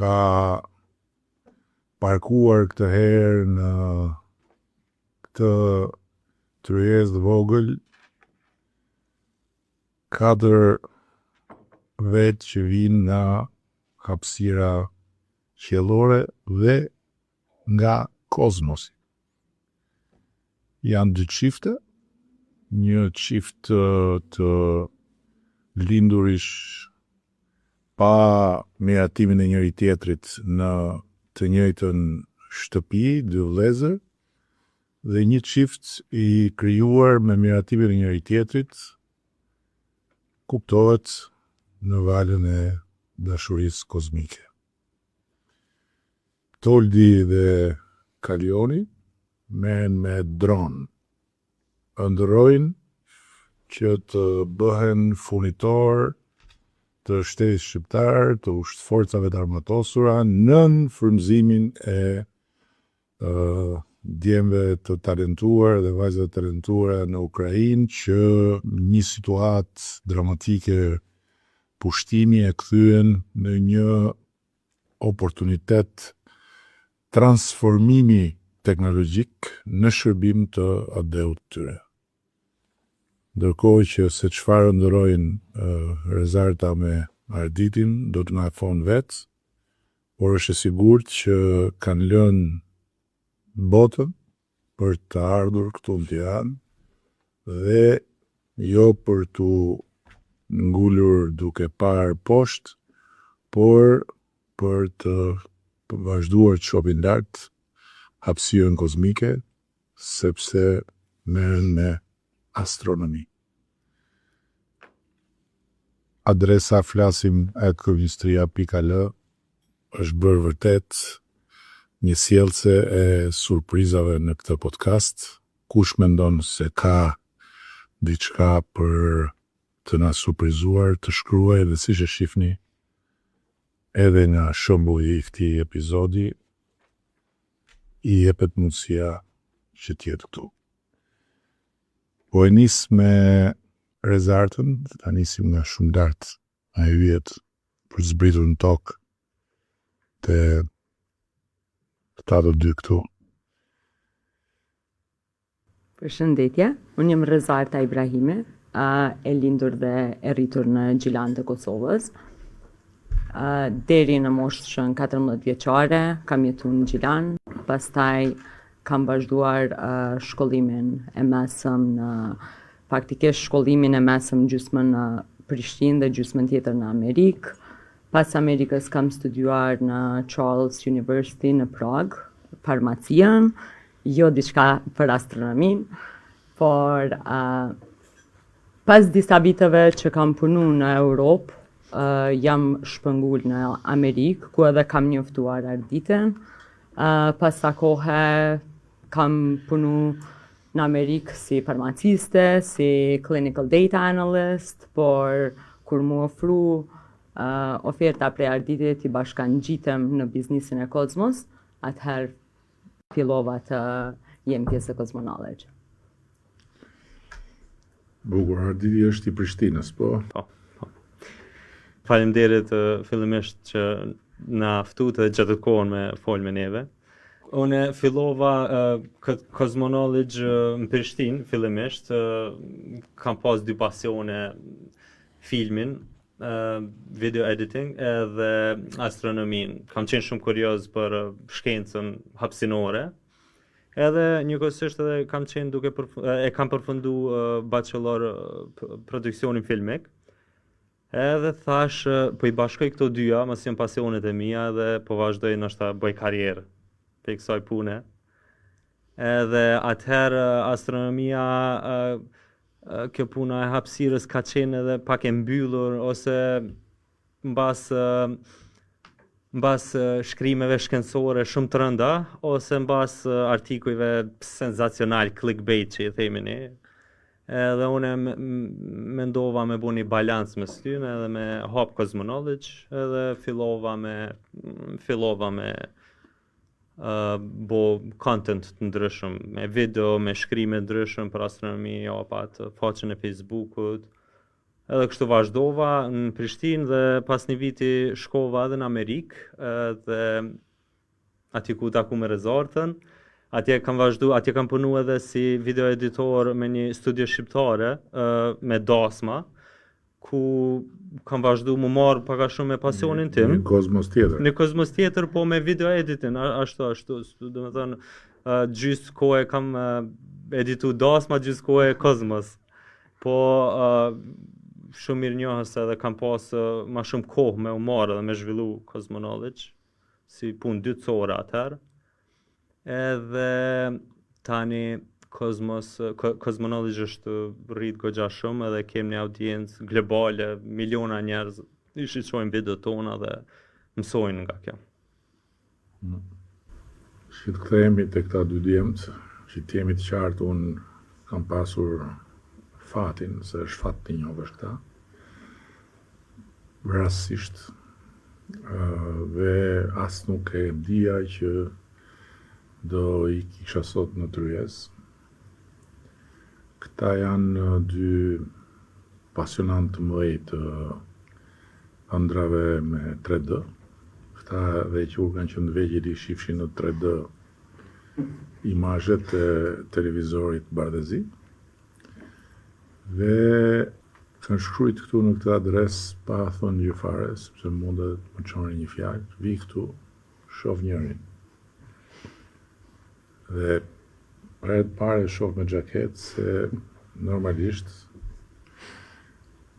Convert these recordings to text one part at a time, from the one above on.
ka parkuar këtë herë në këtë tryezë vogël 4 vetë që vinë nga hapësira qiellore dhe nga kozmosi. Janë 2 çifte, një çift të lindurish pa miratimin e njëri tjetrit në të njëjtën shtëpi, 2 vëllezër, dhe një çift i krijuar me miratimin e njëri tjetrit, kuptohet në valën e dashurisë kozmike. Toldi dhe Kalioni merren me dron, ëndërrojnë që të bëhen furnitor të shtetit shqiptar, të forcave të armatosura nën frymëzimin e djemve të talentuar dhe vajzave të talentuara në Ukrainë që një situatë dramatike pushtimi e kthyen në një oportunitet transformimi teknologjik në shërbim të adeut tyre. Ndërkohë që se çfarë ndërrojnë Rezarta me Arditin do të na thonë vetë, por është e sigurt që kanë lënë botën për të ardhur këtu në Tiranë dhe jo për të ngulur duke parë poshtë, por për të vazhduar të shohin lart hapësirën kozmike, sepse merren me astronomi. Adresa flasim@kryeministria.al është bërë vërtet një sjellse e surprizave në këtë podcast. Kush mendon se ka diçka për të na surprizuar, të shkruaj dhe siç e shihni edhe nga shembulli i këtij epizodi i jepet mundësia që të jetë këtu. Po e nis me Rezartën, ta nisim nga shumë lart, a hyjet për zbritur në tokë të këta të 2 këtu. Përshëndetje, unë jam Rezarta Ibrahimi, e lindur dhe e rritur në Gjilan të Kosovës. Deri në moshën 14 vjeçare kam jetuar në Gjilan, pastaj kam vazhduar shkollimin e mesëm faktikisht shkollimin e mesëm gjysmën në Prishtinë dhe gjysmën tjetër në Amerikë. Pas Amerikës kam studiuar në Charles University në Prag, farmacian, jo diçka për astronomin, por pas disa viteve që kam punu në Europë, jam shpëngul në Amerikë, ku edhe kam njoftuar Arditin. Pas sa kohe kam punu në Amerikë si farmaciste, si clinical data analyst, por kur mu ofru oferta prej Arditit i bashkangjitem në biznisin e Kozmos, atëherë fillova të jem pjesë e Cosmoknowledge. Bukur, Arditi është i Prishtinës, po? Po. Faleminderit fillimisht që na ftut dhe gjatë kohën me fol me neve. Unë fillova këtë Cosmoknowledge në Prishtinë fillimisht, kam pas 2 pasione, filmin, video editing edhe astronomin. Kam qenë shumë kurioz për shkencën hapësinore. Edhe njëkohësisht edhe kam përfundu bachelor produksionin filmik. Edhe thash, po i bashkoj këto dyja, mos janë pasionet e mia dhe po vazhdoj ndoshta bëj karrierë për kësaj pune. Edhe atëherë astronomia, kjo puna e hapësirës ka qenë edhe pak e mbyllur ose mbas shkrimeve shkencore shumë të rënda ose mbas artikujve senzacional, clickbait që i themi ne. Edhe unë mendova me bu një balans me sty edhe me hap Cosmoknowledge edhe fillova me bo content të ndryshëm, me video, me shkrime ndryshëm për astronomi, apat faqen e Facebookut, Edhe kështu vazhdova në Prishtinë dhe pas një viti shkova edhe në Amerikë dhe aty ku taku me Rezartën. Atje kam punu edhe si video editor me një studio shqiptare me dasma, ku kam vazhdu më marrë paka shumë me pasionin tim. Në kozmos tjetër. Në kozmos tjetër, po me video editin, ashtu, do me thënë, gjysë kohë kam editu dasma, gjysë kohë kozmos. Po shumë mirë njohës edhe kam pas ma shumë kohë me u marrë dhe me zhvillu Cosmoknowledge, si punë dytësore atëherë. Edhe tani Cosmoknowledge është rrit goxha shumë edhe kemi një audiencë globale, miliona njerëz i shohin videot tona dhe mësojnë nga kjo. Si të kthehemi te këta dy djemët, që të jemi të qartë, unë kam pasur fatin, se është fat të njohësh këta, rastësisht, dhe as nuk e dija që do i kisha sot në Tryez. Këta janë dy pasionantë të mëdhej të ëndrave me 3D. Këta dhe që kanë qenë vegjël i shifshin në 3D imazhet e televizorit Bardezi. Dhe kanë shkruajt këtu në këtë adresë pa thënë gjë fare, sepse mundet më çoni një fjalë, vi këtu, shoh njërin. Dhe pare shoh me xhaketë se normalisht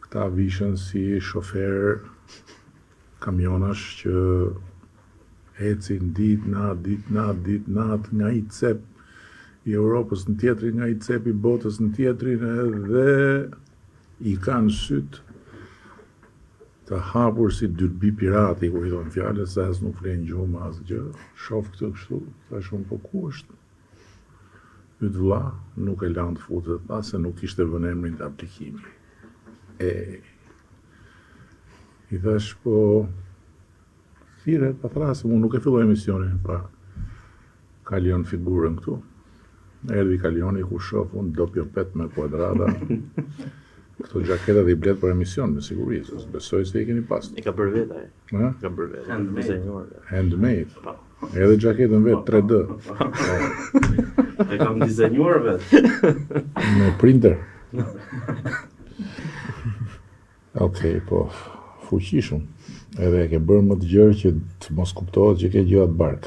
këta vishën si shofer kamionash që ecin ditë natë nga i cep i Europës në tjetrin, nga i cep i botës në tjetrin, edhe i kanë syt të hapur si dyrbi pirati, ku i thonë fjallës, se as nuk flenë gjumë asgjë, shoh këtë kështu, thashun po ku është? Ytë vlla, nuk e lanë të futet, se nuk ishte vënë emrin të aplikimi. I thash, po, thire, pa thrasë, unë nuk e filloj emisionin, pa kalion figurën këtu. Erdhi kalioni ku shoh unë dopjo 5 me kuadrata. Këto gjaketat i blet për emision, me siguri, se besoj se i keni pas. I ka bërë vetë, Ha? ka bërë vetë. Dizenjuar. Handmade. Edhe gjaketën vetë 3D. E kam dizenjuar vetë. Me printer. Okej, po, fuqishëm. Edhe e ke bërë më të gjërë që të mos kuptohet që ke gjërat bark.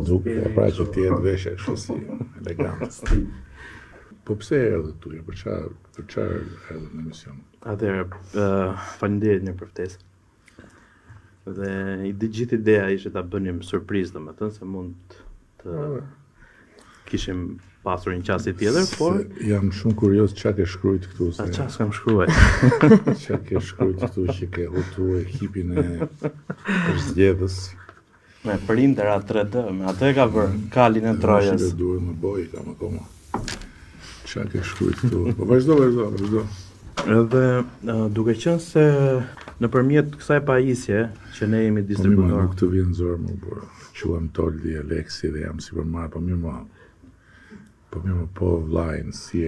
Duke, pra që ti jetë veshë kështu si elegant. Po pse erdhe tu, për çfarë erdhe në emision? Atëherë, faleminderit një për ftesë. Dhe gjithë ideja ishte ta bënim surprizë, domethënë se mund të kishim pasur një qasje tjetër, por Jam shumë kurioz çka ke shkruajt këtu. a çfarë kam shkruar? Çka ke shkruajt këtu që ke hutu ekipin e përzgjedhës. Me printera 3D, me atë e ka bërë kalin e Trojës. Që duhet më boj, kam akoma. Çka ke shkruajt këtu? Po vazhdo. Edhe duke qenë se nëpërmjet kësaj pajisje që ne jemi Po mirë, distributor. nuk të vjen zor më, por quam Toldi, Aleksi dhe jam si përmarr, po mirë, po vllajn, si e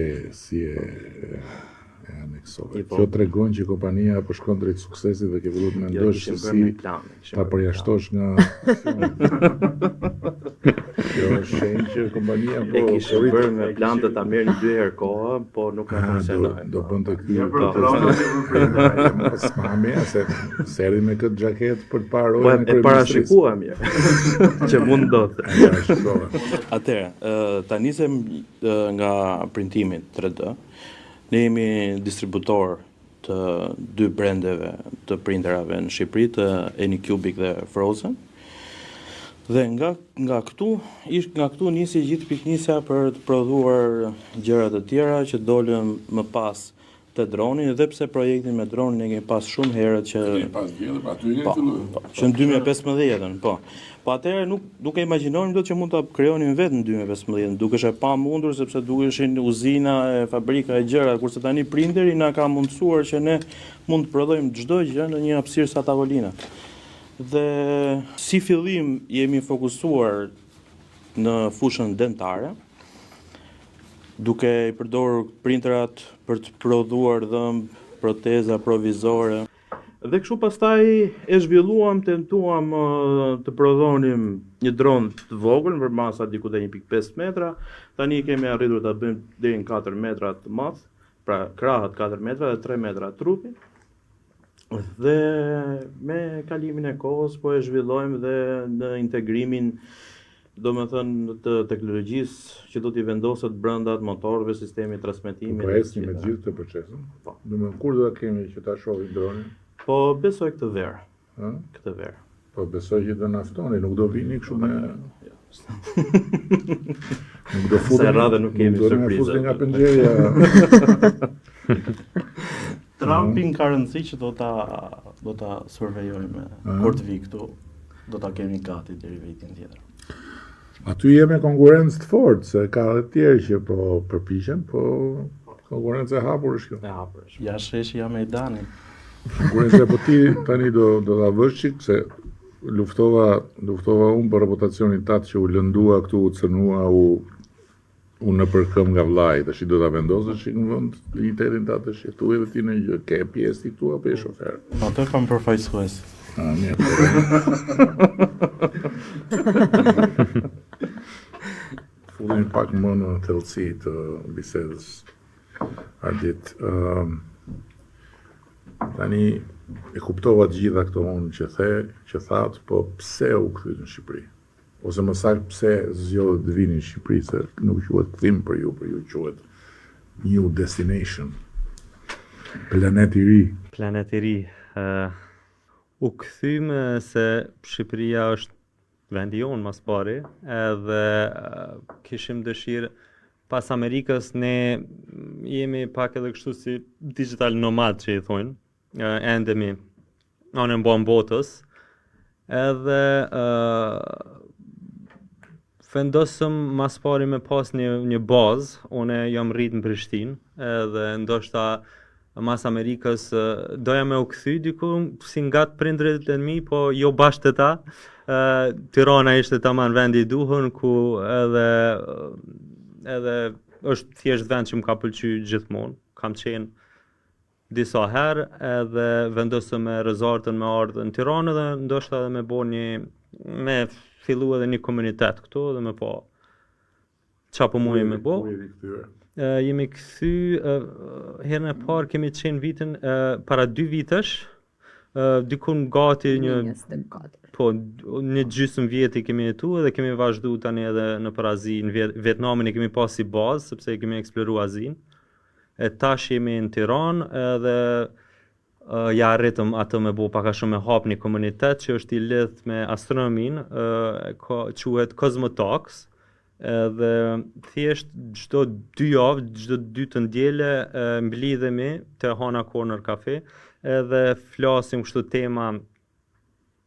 aneksove. Kjo tregon që kompania po shkon drejt suksesit dhe ke filluar të mendosh se si ta përjashtosh nga Kjo është shenjë që kompania po E kishim bërë me plan të ta merrni 2 herë kohë, po nuk na funksionoi. do bënte ky. Mos mami, se erdhi me këtë xhaketë për të parë Po orën e parashikuam mirë që mund ndodhte. Atëherë, ta nisem nga printimi 3D. Ne jemi distributor të 2 brendeve të printerave në Shqipëri, të Anycubic dhe Frozen. Dhe nga këtu nisi gjithë piknisja për të prodhuar gjëra të tjera që dolën më pas të droni, edhe pse projektin me dronin e kemi pas shumë herët që që në 2015-ën, po. Po atëherë nuk e imagjinonim dot që mund ta krijonin vetë në 2015, dukesh e pa mundur sepse duheshin uzina e fabrika e gjëra, kurse tani printeri na ka mundësuar që ne mund të prodhojmë çdo gjë në një hapësirë sa tavolina. Dhe si fillim jemi fokusuar në fushën dentare. duke I përdorur printerat për të prodhuar dhëmb, proteza provizore. Dhe kështu pastaj e zhvilluam, tentuam të prodhonim një dron të vogël për masa diku te 1.5 metra. Tani kemi arritur ta bëjmë deri në 4 metra të madh, pra krahët 4 metra dhe 3 metra trupi. Dhe me kalimin e kohës po e zhvillojmë dhe në integrimin domethënë të teknologjisë që do t'i vendoset brenda motorëve, sistemi transmetimi. Po ecni me gjithë këtë procesin. Po. Domethënë kur do ta kemi që ta shohim dronin? Po besoj këtë verë. Ë? Këtë verë. Po besoj që do na ftoni, nuk do vini kështu me nuk do futemi. Se radhe nuk kemi surprizë. Nga pëngjerja. Trumpin ka rëndësi që do ta survejojmë kur të vi këtu. Do ta kemi gati deri vitin tjetër. Aty jemi konkurrencë të fortë, se ka dhe tjerë që po përpiqen, po konkurrencë e hapur është kjo. E hapur është. Ja sheshi ja Mejdani. Konkurrencë po ti tani do ta vësh çik se luftova unë për reputacionin tat që u lëndua këtu, u cënua, u në përkëm nga vllai, tash do ta vendosësh në vend dignitetin tat tash këtu edhe ti në gjë, ke pjesë këtu apo je shofer? Atë kam përfaqësues. Mirë. Fullin pak më në thellësi të bisedës Ardit. Tani e kuptova të gjitha këto unë që thatë, po pse u kthyt në Shqipëri? Ose më saktë pse zgjodhët të vini në Shqipëri, se nuk quhet kthim për ju quhet new destination. Planet I ri. Planet I ri. U kthyem se Shqipëria është vendi jonë mas pari, edhe kishim dëshirë pas Amerikës ne jemi pak edhe kështu si digital nomad që I thonë, endemi anën botës, edhe vendosëm mas pari me pas një bazë, une jam rrit në Prishtinë, edhe ndoshta mas Amerikës doja me u kthy diku si nga të prindrit e mi, po jo bashkë të ta. Tirana ishte tamam vendi I duhur, ku edhe është thjesht vend që më ka pëlqyer gjithmonë. Kam qenë disa herë edhe vendosëm me rezartën me ardhur në Tiranë dhe ndoshta edhe me fillu edhe një komunitet këtu dhe me po çapo mundi me bo. Jemi kthy herën e parë kemi qenë vitin para 2 vitesh, dikun gati një 24. Po, një gjysmë vjeti kemi jetu dhe kemi vazhdu tani edhe në për Azi, në Vietnamin e kemi pas si bazë, sepse kemi eksploru Azin. E tash jemi në Tiranë edhe ja arritëm atë me bo paka shumë me hap një komunitet që është I lidh me astronomin, quhet Cosmotalks, edhe thjesht çdo 2 javë, çdo 2 të ndjele mblidhemi te Hana Corner Cafe, edhe flasim kështu tema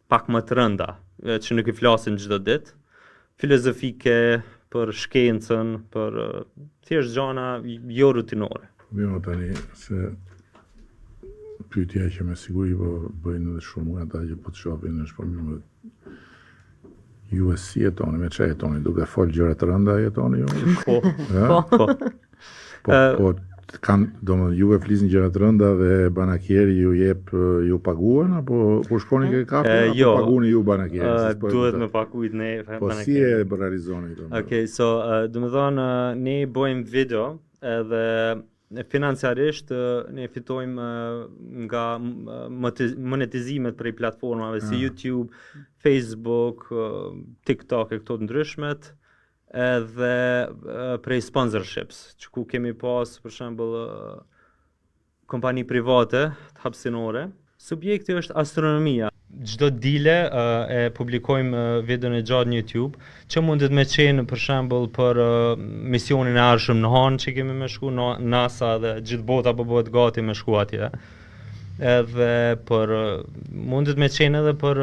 pak më të rënda, që nuk I flasin çdo ditë, filozofike, për shkencën, për thjesht gjana jo rutinore. Mirë tani, se pyetja që me siguri po bëjnë edhe shumë nga ata që po të shohin është po mirë. Ju e si jetoni, me çfarë jetoni? Duke fol gjëra të rënda jetoni ju? Po. Po domethënë juve flisni gjëra të rënda dhe banakieri ju jep ju paguan apo kur shkoni ke kafe apo paguani ju banakieri? Duhet me paguajt ne banakieri. Po si e realizoni këto? Okay, so domethënë ne bëjmë video edhe financiarisht ne fitojmë nga monetizimet prej platformave si YouTube, Facebook, TikTok e këto të ndryshmet, edhe prej sponsorships, që ku kemi pas për shembull kompani private të hapësinore. Subjekti është astronomia. Çdo dile e publikojmë videon e gjatë në YouTube, që mundet me qenë për shembull për misionin e ardhshëm në Han që kemi me shku, NASA dhe gjithë bota po bëhet gati me shku atje. Edhe për mundet me qenë edhe për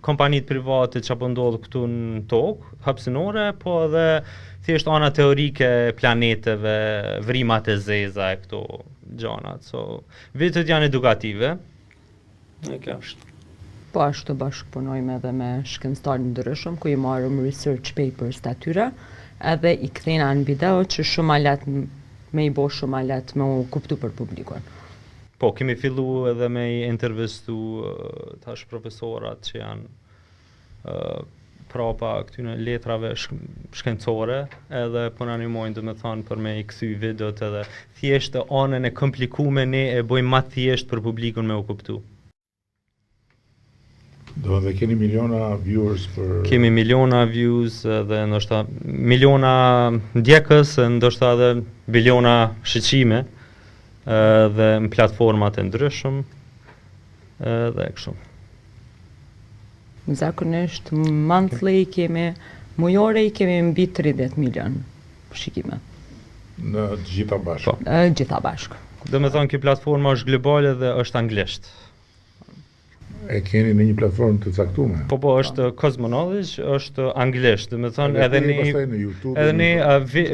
kompanitë private që po ndodh këtu në tokë, hapësinore, po edhe thjesht ana teorike planeteve, vrimat e zeza e këto gjanat. So, videot janë edukative. Kjo është. Po ashtu bashkëpunojmë edhe me shkencëtarë ndryshëm, ku i marrim research papers të atyre, edhe i kthejna në video që shumë ma letë me i bo shumë ma letë me u kuptu për publikun. Po, kemi fillu edhe me i intervistu tash profesorat që janë prapa këtyne letrave shkencore, edhe po na animojnë domethënë për me i kthy videot edhe thjesht anën e komplikume ne e bëjmë më thjesht për publikun me u kuptu. Do dhe keni miliona viewers për... Kemi miliona views dhe ndoshta miliona ndjekës, ndoshta edhe biliona shiqime dhe në platformat e ndryshëm dhe kështu. Zakonisht monthly mujore i kemi mbi 30 milion shikime. Në gjitha bashkë. Gjitha bashkë. Domethënë kjo platforma është globale dhe është anglisht. E keni në një platformë të caktuar? Po, është Cosmoknowledge, është anglisht, domethënë edhe në YouTube. Edhe ne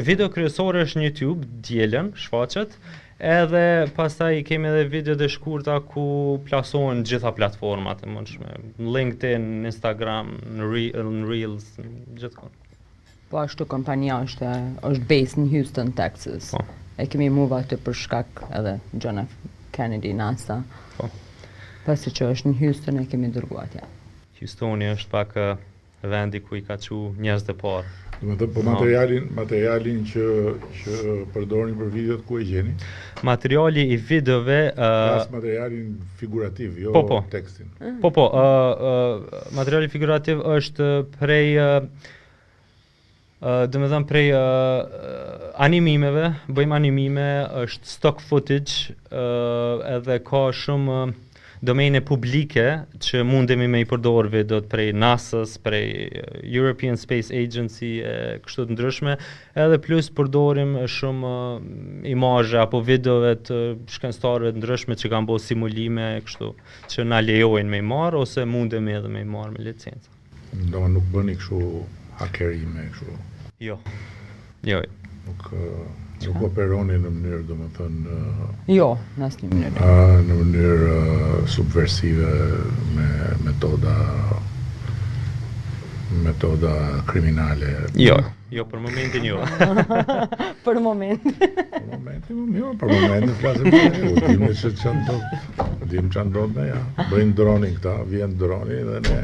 video kryesore është në YouTube, dielën, shfaqet. Edhe pastaj kemi edhe video të shkurta ku plasohen gjitha platformat e mundshme, LinkedIn, Instagram, në Reels, gjithkohë. Po ashtu kompania është based në Houston, Texas. Po. E kemi move aty për shkak edhe John F. Kennedy, NASA. Po. Pasi që është në Houston e kemi dërguar atje. Houstoni është pak vendi ku i ka qu njerëz të parë. Po materialin që përdorni për videot ku e gjeni? Materiali i videove... materialin figurativ, jo tekstin. Materiali figurativ është prej... domethënë prej animimeve, bëjmë animime, është stock footage, edhe ka shumë domene publike që mundemi me i përdor videot prej NASA-s, prej European Space Agency, kështu të ndryshme, edhe plus përdorim shumë imazhe apo videove të shkencëtarëve të ndryshme që kanë bërë simulime kështu, që na lejojnë me i marr ose mundemi edhe me i marr me licencë. Do nuk bëni kështu hakerime kështu. Jo. Nuk operoni në mënyrë, domethënë... Jo, në asnjë mënyrë. Në mënyrë subversive me metoda kriminale. Jo, për momentin jo. Për momentin flasim për ne, dim se çan do ne ja. Bëjnë dronin këta, vjen droni dhe ne.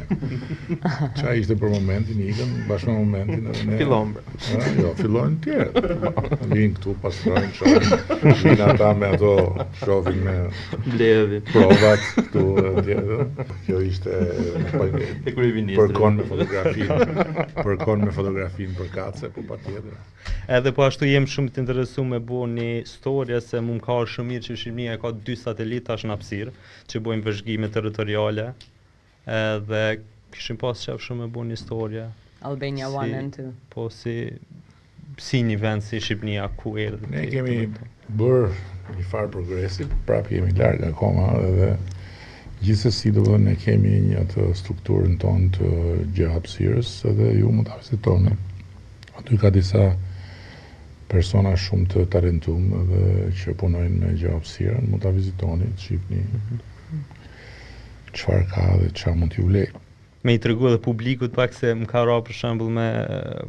Qa ishte për momentin, ikën bashkë me momentin edhe ne. Fillon. Jo, fillojnë tjerë. Vinë këtu, pastrojnë, shohin. Vinë ata me ato, shohin me provat këtu tjerë. Kjo ishte përkon me fotografin për kace, po patjetër. Edhe po ashtu jem shumë të interesuar me bo një storje se mu më ka shumë mirë që Shqipënia ka 2 satelitash në hapësirë që bojnë vëzhgime territoriale edhe kishim pas qef shumë me bo një storje. Albania 1 and 2. Po si një vend si Shqipënia ku erdhë. Ne kemi bërë një farë progresi, prapë jemi larg akoma edhe gjithsesi do ne kemi një atë strukturën tonë të gjeohapësirës edhe ju mund ta vizitoni. Aty ka disa persona shumë të talentuar dhe që punojnë me gjeohapësirën, mund ta vizitoni, të shihni çfarë ka dhe çfarë mund t'ju lejë. Me i tregu edhe publikut pak se më ka ra për shembull me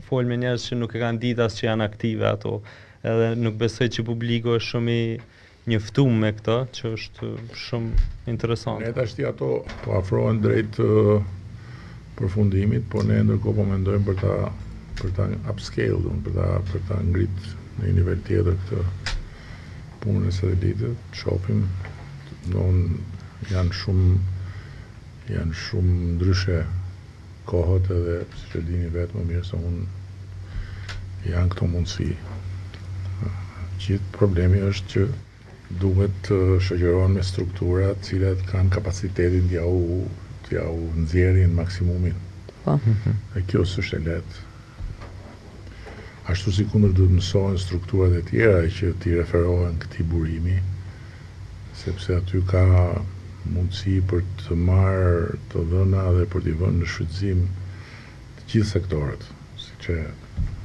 fol me njerëz që nuk e kanë ditë as që janë aktive ato, edhe nuk besoj që publiku është shumë i njoftuar me këtë, që është shumë interesant. Ne tash ato po afrohen drejt përfundimit, por ne ndërkohë po mendojmë për ta upscale, për ta ngrit në një nivel tjetër këtë punën e satelitit, shohim, janë shumë ndryshe kohët edhe siç e dini vetë më mirë se unë janë këto mundësi. Gjithë problemi është që duhet të shoqërohen me struktura të cilat kanë kapacitetin t'ja u nxjerrin maksimumin. Dhe kjo s'është e lehtë. Ashtu si kundër duhet mësohen strukturat e tjera që t'i referohen këtij burimi, sepse aty ka mundësi për të marrë të dhëna dhe për t'i vënë në shfrytëzim të gjithë sektorët,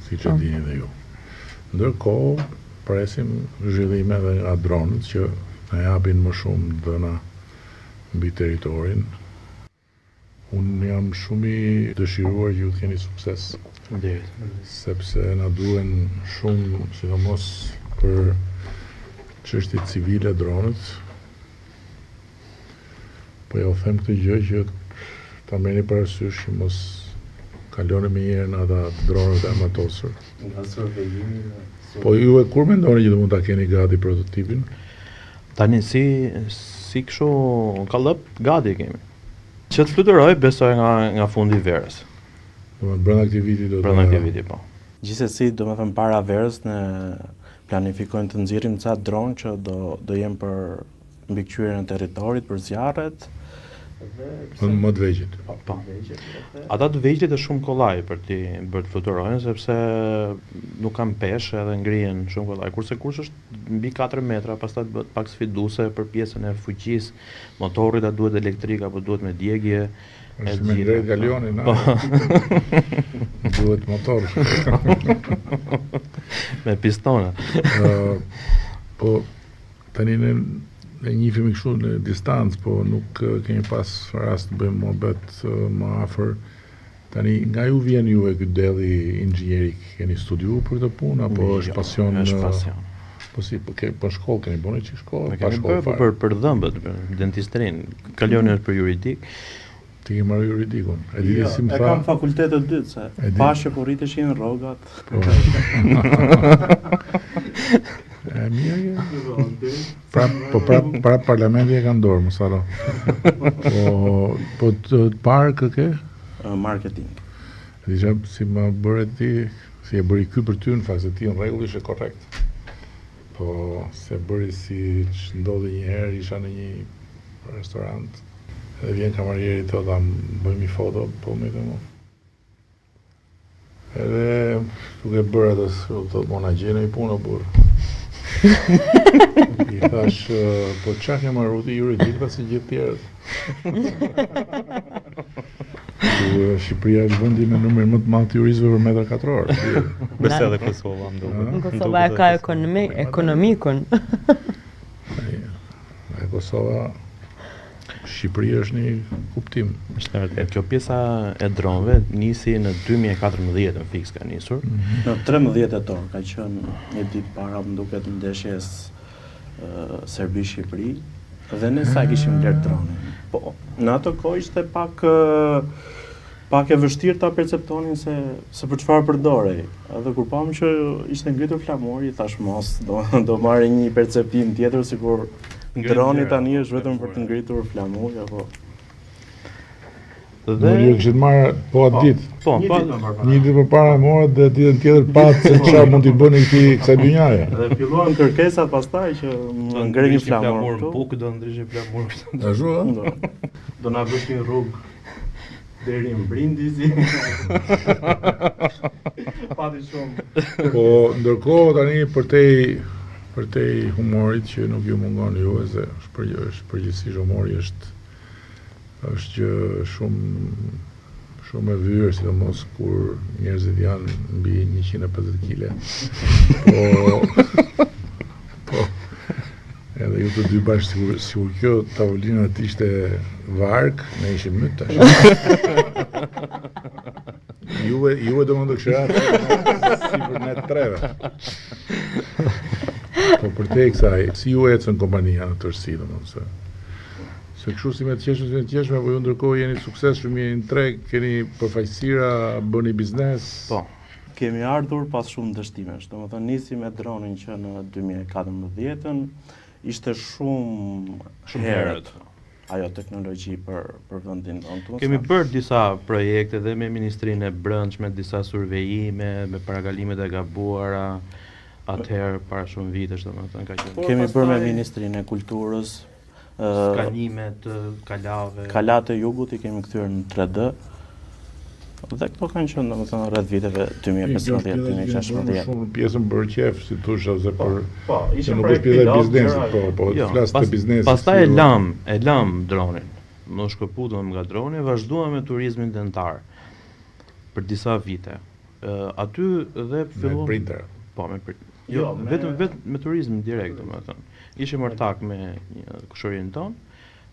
siç e dini dhe ju. Ndërkohë, presim zhvillime edhe nga dronët që na japin më shumë dhëna mbi territorin. Unë jam shumë i dëshiruar që ju të keni sukses, sepse na duhen shumë, sidomos për çështjet civile dronët. Po ja u them këtë gjë që ta merrni parasysh që mos kaloni më herë në ata dronët e amatosur. Nga survejimi. Po ju kur mendoni që do mund ta keni gati prototipin? Tani si kështu kallëp gati kemi. Që të fluturoj besoj nga fundi i verës. Domethënë brenda këtij viti do të Brenda këtij viti po. Gjithsesi, domethënë para verës ne planifikojmë të nxjerrim ca dron që do jem për mbikëqyrjen e territorit, për zjarret. Më të vegjël. Po. Ata të vegjëlit është shumë kollaj për të fluturojnë sepse nuk kanë peshë edhe ngrihen shumë kollaj. Kurse është mbi 4 metra, pastaj bëhet pak sfiduese për pjesën e fuqisë, motorrit a duhet elektrik apo duhet me djegje. Është me ngrej galionin, duhet motor. Me pistona. Po tani ne njihemi kështu në distancë, po nuk kemi pas rast të bëjmë muhabet më afër. Tani nga ju vjen juve ky delli inxhinierik, keni studiuar për këtë punë apo është pasion? Është pasion. Po si, po shkollë keni bënë çik shkollë? Pa shkollë për dhëmbët, për dentistrin. Kalioni është për juridik. Ti ke marrë juridikun. E di si më tha. E kam fakultetet dytë se pashë po rriteshin rrogat. E mirë. Pra parlamenti e ka dorë, mos harro. Po të parë kë ke? Marketing. Disha si më bëre ti, si e bëri ky për ty në fakt se ti në rregull ishe korrekt. Po se bëri si që ndodhi një herë, isha në një restorant, edhe vjen kamarieri të ta bëjmë një foto, po me të mu. Edhe duke bërë atës, të mona gjene i punë, burë. I thash, po qa ke marrë ti juridik pasi gjithë tjerët? Shqipëria është vendi me numër më të madh të juristëve për metër katror. Besoj edhe Kosova më duket. Kosova e ka ekonomikun. E Kosova, Shqipëria është një kuptim. Është vërtet. Kjo pjesa e dronëve nisi në 2014 në fiks ka nisur. Në 13 tetor ka qenë një ditë para më duket ndeshjes Serbi-Shqipëri dhe ne sa kishim lërë dronin. Po, në ato kohë ishte pak e vështirë ta perceptonin se për çfarë përdorej. Edhe kur pam që ishte ngritur flamuri, thash mos, do marrë një perceptim tjetër sikur droni tani është vetëm për të ngritur flamur apo. Dhe ju kishit marrë po atë ditë. Po, një ditë përpara morët dhe ditën tjetër patë se çfarë mund t'i bëni kësaj dynjaje. Dhe filluan kërkesat pastaj që më ngre një flamur këtu. Buk do ndrishë flamur. Ashtu, Do na bësh një rrugë deri në Brindisi. Pati shumë. Po ndërkohë tani për te humorit që nuk ju mungon juve se është përgjithsisht humori është gjë shumë e vyrë, sidomos kur njerëzit janë mbi 150 kg. Po edhe ju të dy bashkë sigur kjo tavolina të ishte varg, ne ishim myt tash. Juve do më të këshirat si për ne treve. Po për te kësaj, si ju ecën kompania në tërësi, domethënë se kështu si me të qeshme, po ju ndërkohë jeni suksesshëm, jeni në treg, keni përfaqësira, bëni biznes. Po, kemi ardhur pas shumë dështimesh. Domethënë nisi me dronin që në 2014-ën ishte shumë herët ajo teknologji për vendin tonë. Kemi bërë disa projekte dhe me Ministrinë e Brendshme, disa survejime, me paragalimet e gabuara, atëherë para shumë vitesh, domethënë ka qenë. Kemi bërë me Ministrinë e Kulturës, skanimet, kalave. Kalat e jugut i kemi kthyer në 3D. Dhe këto kanë qenë domethënë rreth viteve 2015-2016. Shumë pjesën bërë qef, si thosh, ose për ishte nuk është pjesa e biznesit, po flas të biznesit. Pastaj e lam dronin. Në shkëputëm nga droni, vazhduam me turizmin dentar për disa vite. Aty dhe filluam me printer. Po, me printer. Vetëm me turizm direkt, domethënë. Ishim ortak me kushërin ton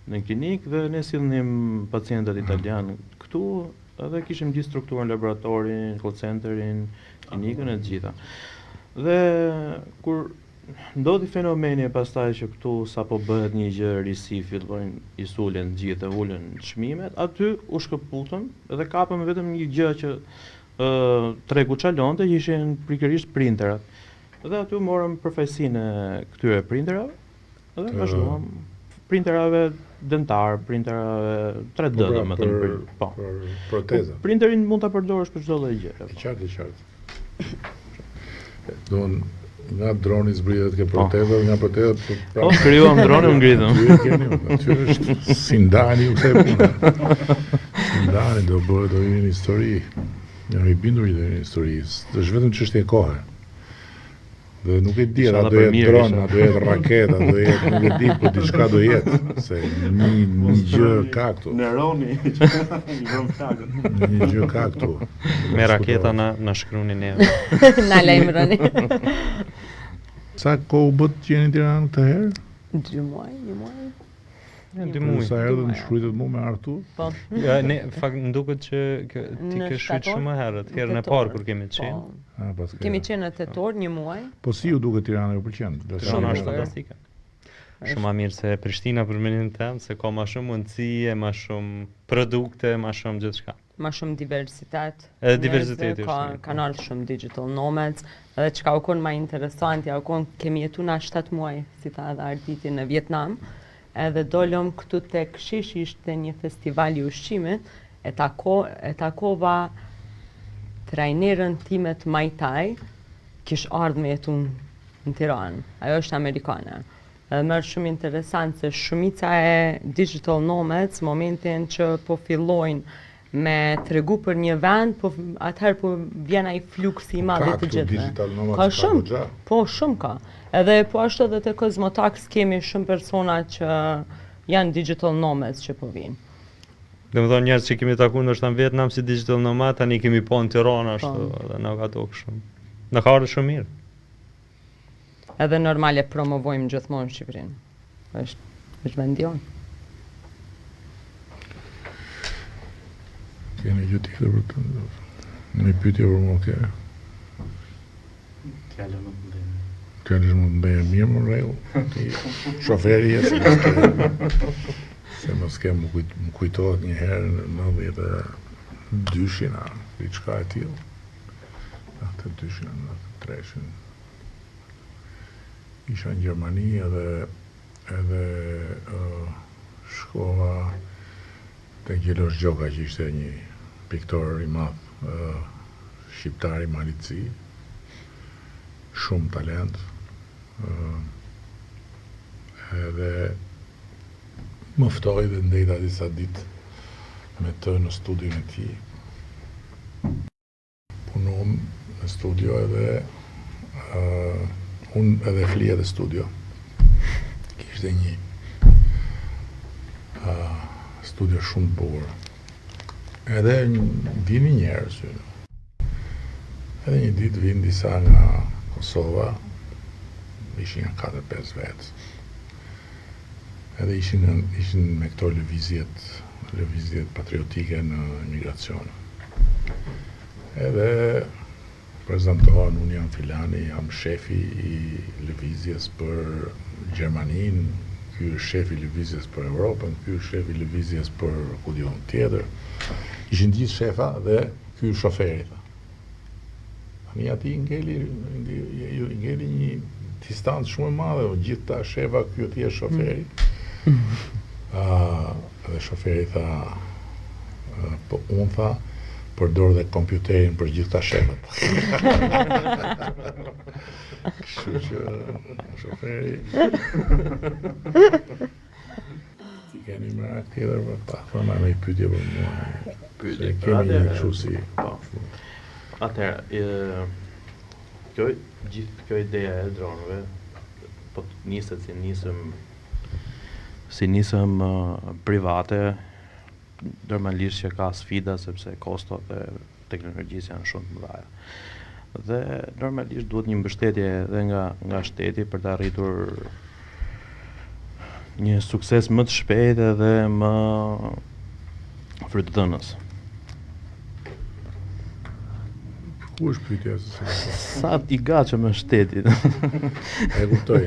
në klinik dhe ne sillnim pacientët italian këtu edhe kishim gjithë strukturën, laboratorin, call centerin, klinikën e të gjitha. Dhe kur ndodhi fenomeni pastaj që këtu sapo bëhet një gjë risi, fillojnë i sulen gjithë, ulën çmimet, aty u shkëputëm dhe kapëm vetëm një gjë që tregu çalonte, që ishin pikërisht printerat. Dhe aty morëm përfaqësinë e këtyre printerave dhe vazhduam printerave dentar, printerave 3D domethënë për proteza. Printerin mund ta përdorësh për çdo lloj gjë. Qartë. Nga droni zbritet ke proteza, nga proteza Po, krijuam dronin, ngritëm. Ju e keni, natyrisht, si ndani u kësaj pune. Si ndani do vinë një histori. Jam i bindur i një histori. Është vetëm çështje kohe. Dhe nuk e di, a do jetë dron, a do jetë raketa, do jetë, nuk e di, po diçka do jetë, se një gjë ka këtu. Neroni, i vëm flakën. Një gjë ka këtu. Me raketa na shkruani neve. Na lajmëroni. Sa kohë bët që jeni në Tiranë këtë herë? 2 muaj, 1 muaj. 2 muaj. Sa herë më shkruajtet mu me Artur? Po. Ja, ne fakt nduket që ti ke shkruajtur shumë herët, herën e parë kur kemi qenë. Kemi qenë në tetor 1 muaj. Po si ju duket Tirana, ju pëlqen? Tirana është fantastike. Shumë më mirë se Prishtina për mendimin tim, se ka më shumë mundësi, më shumë produkte, më shumë gjithçka. Më shumë diversitet. Diversiteti është. Kanë ardhur shumë digital nomads, edhe çka u kon më interesante, u kon kemi jetuar na 7 muaj, si tha edhe Arditi, në Vietnam. Edhe dolëm këtu tek Shishi, ishte një festival i ushqimit, e takova trajnerën time të Muay Thai, kish ardhur me jetu në Tiranë. Ajo është amerikane. Edhe më është shumë interesant se shumica e digital nomads momentin që po fillojnë me tregu për një vend, po atëherë po vjen ai fluksi i madh i të gjithëve. Digital nomads Ka shumë, po shumë ka. Edhe po ashtu edhe te Cosmotax kemi shumë persona që janë digital nomads që po vinë. Domethënë njerëz që kemi takuar ndoshta në Vietnam si digital nomad, tani kemi po në Tiranë ashtu, edhe na ka dogë shumë. Na ka ardhur shumë mirë. Edhe normale promovojmë gjithmonë Shqipërinë. Është vendi jonë. Keni gjë tjetër për të një pyetje për mua ke? Fjallë më të ndërë. Fjallë më të ndërë mirë më rregull. Ti shoferi jesë. Se mos ke më kujtohet një herë në 92-shin, diçka e tillë. 92-shin, 93-shin. Isha në Gjermani edhe shkova te Gjelosh Gjoka, që ishte një piktor i madh, shqiptar i Malici, shumë talent, edhe më ftoi dhe ndejta disa ditë me të në studion e tij. Punom në studio edhe unë edhe flija dhe studio. Kishte një studio shumë të bukur. Edhe vini njerëz. Edhe një ditë vinë disa nga Kosova, ishin nga 4-5 vetë. Edhe ishin me këto lëvizjet patriotike në emigracion. Edhe prezentohen, unë jam filani, jam shefi i lëvizjes për Gjermanin, ky është shefi i lëvizjes për Europën, ky është shefi i lëvizjes për ku diun tjetër. Ishin gjithë shefa dhe ky është shoferi, tha. Tani ati ngeli një distancë shumë e madhe, gjithë ta shefa, ky ati është shoferi. Dhe shoferi tha, po unë tha, përdor dhe kompjuterin për gjithë ta shefat. Kështu që shoferi ti keni më tjetër për pa, thona me i pyetje për mua. Pyetje, kemi një kështu si. Atëherë, kjo ideja e dronëve, po niset si nisëm private, normalisht që ka sfida sepse kostot e teknologjisë janë shumë të mëdha. Dhe normalisht duhet një mbështetje edhe nga shteti për të arritur një sukses më të shpejtë dhe më frytëdhënës. Ku është pyetja se Sa i gatshëm është shteti? e kuptoj,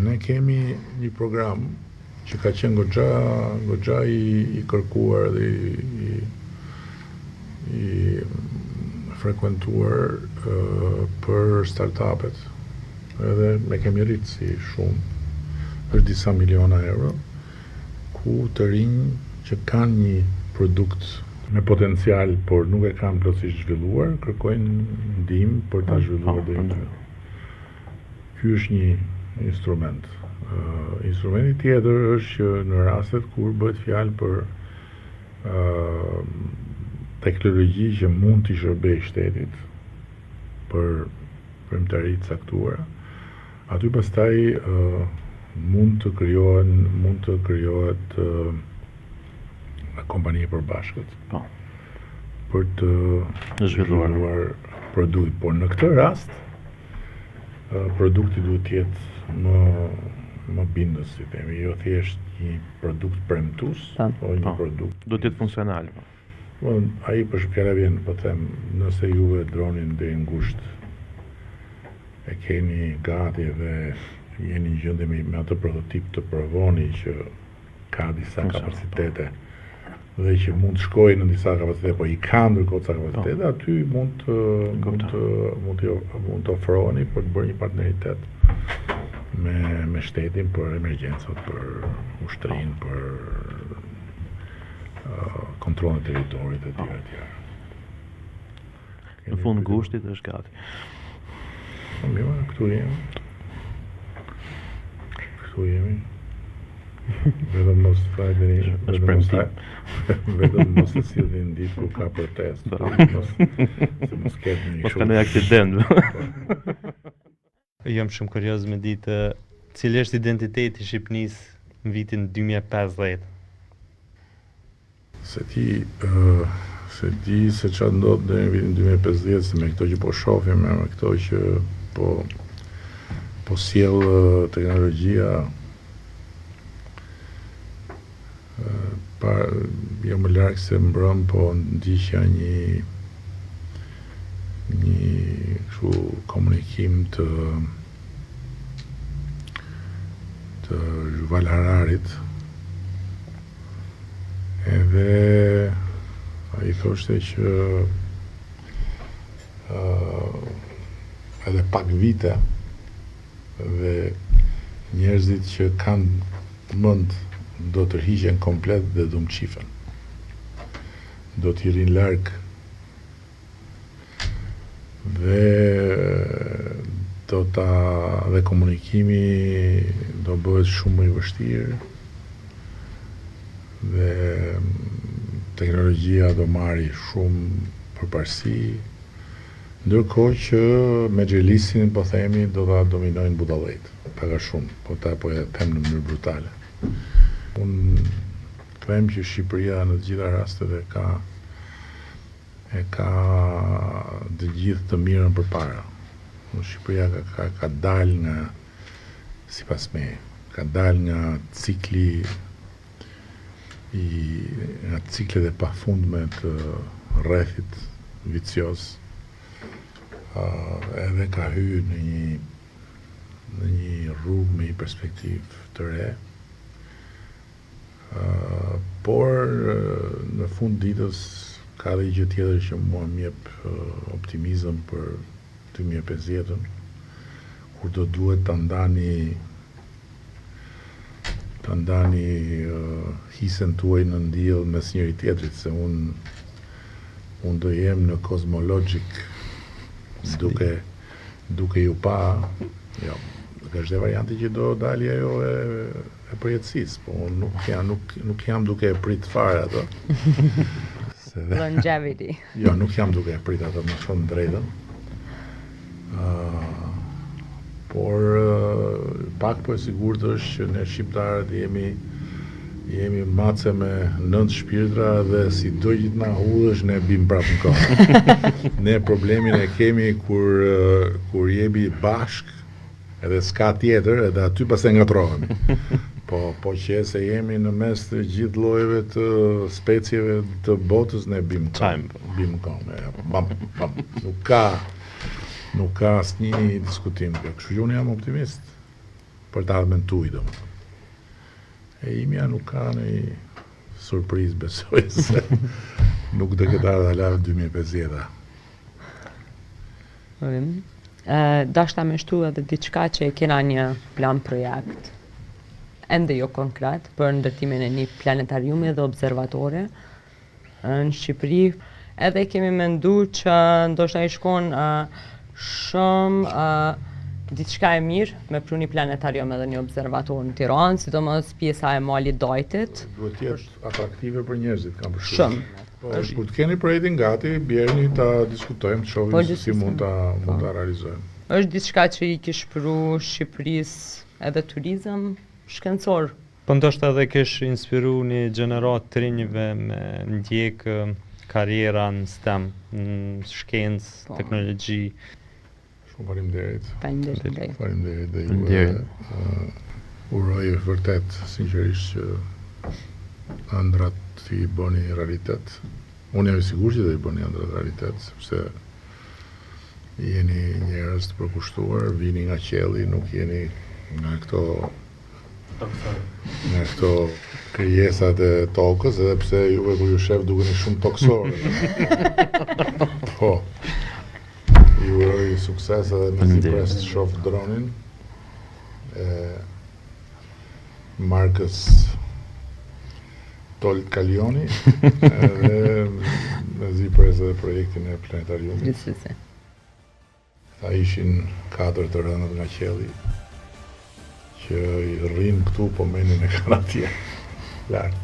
ne kemi një program që ka qenë goxha i kërkuar dhe i frekuentuar për startupet. Edhe me kemi rritë si shumë, është disa miliona euro, ku të rinj që kanë një produkt me potencial, por nuk e kanë plotësisht zhvilluar, kërkojnë ndihmë për ta zhvilluar deri në. Ky është një instrument. Instrumenti tjetër është që në rastet kur bëhet fjalë për teknologji që mund t'i shërbejë shtetit për premtari të caktuara, aty pastaj mund të krijohet kompani e përbashkët. Po. Për të zhvilluar produkt, por në këtë rast produkti duhet të jetë më bindës, si themi, jo thjesht një produkt premtues, po një produkt. Do të jetë funksional. Ai për shkak vjen, po them, nëse juve dronin deri ngushtë e keni gati dhe jeni në gjendje me atë prototip të provoni që ka disa kapacitete dhe që mund të shkojë në disa kapacitete, po i ka ndërkohë ca kapacitete, aty mund të ofroheni për të bërë një partneritet me shtetin për emergjencat, për ushtrinë, për kontrollin e territorit e tjera. Në fund ngushtit është gati. Mirë, këtu jemi. Vetëm mos fajteni, vetëm mos e sillni në ditë ku ka protest. Se mos ketë një Mos ka një aksident. Jam shumë kurioz me ditë cili është identiteti i Shqipënisë në vitin 2050. Se di se çfarë ndodh deri në vitin 2050, se me këto që po shohim, me këto që po sjell teknologjia, jo më larg se mbrëm, po ndiqja një kështu komunikim të Yuval Hararit, edhe ai thoshte që edhe pak vite dhe njerëzit që kanë mend do të rhiqen komplet dhe do mqifen. Do t'i rinë larg dhe komunikimi do bëhet shumë më i vështirë dhe teknologjia do marri shumë përparësi, ndërkohë që me xhelisin, po themi, do ta dominojnë budallëjt, pak a shumë, po e them në mënyrë brutale. Unë them që Shqipëria në të gjitha rastet e ka të gjithë të mirën përpara. Shqipëria ka dalë nga, sipas meje, ka dalë nga cikli nga ciklet e pafundme të rrethit vicioz, edhe ka hyrë në një rrugë me një perspektivë të re, por në fund ditës ka dhe gjë tjetër që mua më jep optimizëm për 2050-ën, kur do duhet ta ndani hisen tuaj në ndjell mes njëri tjetrit, se unë do jem në Cosmologic duke ju pa, jo, është dhe varianti që do dali ajo e përjetësisë, po unë nuk jam duke e prit fare ato. Longevity. Jo, nuk jam duke e prit ato, më shumë drejtën. Por pak po e sigurt është që ne shqiptarët jemi mace me 9 shpirtra dhe si do gjithë na hudhësh ne bim prapë në kohë. Ne problemin e kemi kur jemi bashk Edhe s'ka tjetër, edhe aty pastaj ngatrohemi. Po që se jemi në mes të gjithë llojeve të specieve të botës, ne bim këmbë. Bam. Nuk ka asnjë diskutim kjo. Kështu që unë jam optimist për të ardhmen tuaj, domethënë. E imja nuk ka një surprizë, besoj se nuk do këtë ardha lavë 2050. Dashta me shtu edhe diçka që e kena një plan projekt ende jo konkret për ndërtimin e një planetariumi dhe observatore në Shqipëri. Edhe kemi menduar që ndoshta i shkon shumë diçka e mirë me pru një planetarium edhe një observator në Tiranë, sidomos pjesa e malit Dajtit. Duhet të jetë atraktive për njerëzit, kam përshtypjen. Shumë. Kur të keni projektin gati, bjerni ta diskutojmë, të shohim si mund ta realizojmë. Është diçka që i kish pru Shqipërisë edhe turizëm shkencor. Po ndoshta edhe kish inspiru një gjenerat të rinjve me ndjek karriera në STEM, në shkencë, teknologji. Shumë faleminderit. Faleminderit. Faleminderit dhe ju. Uroj vërtet sinqerisht që ëndrat të i bëni realitet. Unë jam i sigurt që do i bëni ëndrat realitet, sepse jeni njerëz të përkushtuar, vini nga qielli, nuk jeni nga këto krijesat e tokës, edhe pse juve kur ju shef dukeni shumë tokësorë. Po. Ju uroj sukses edhe nëse pres të shoh dronin e markës Tolt Kalioni edhe nëse pres edhe projektin e planetariumit. Ta ishin 4 të rënët nga qielli që i rrin këtu, po menin e kanë atje lart.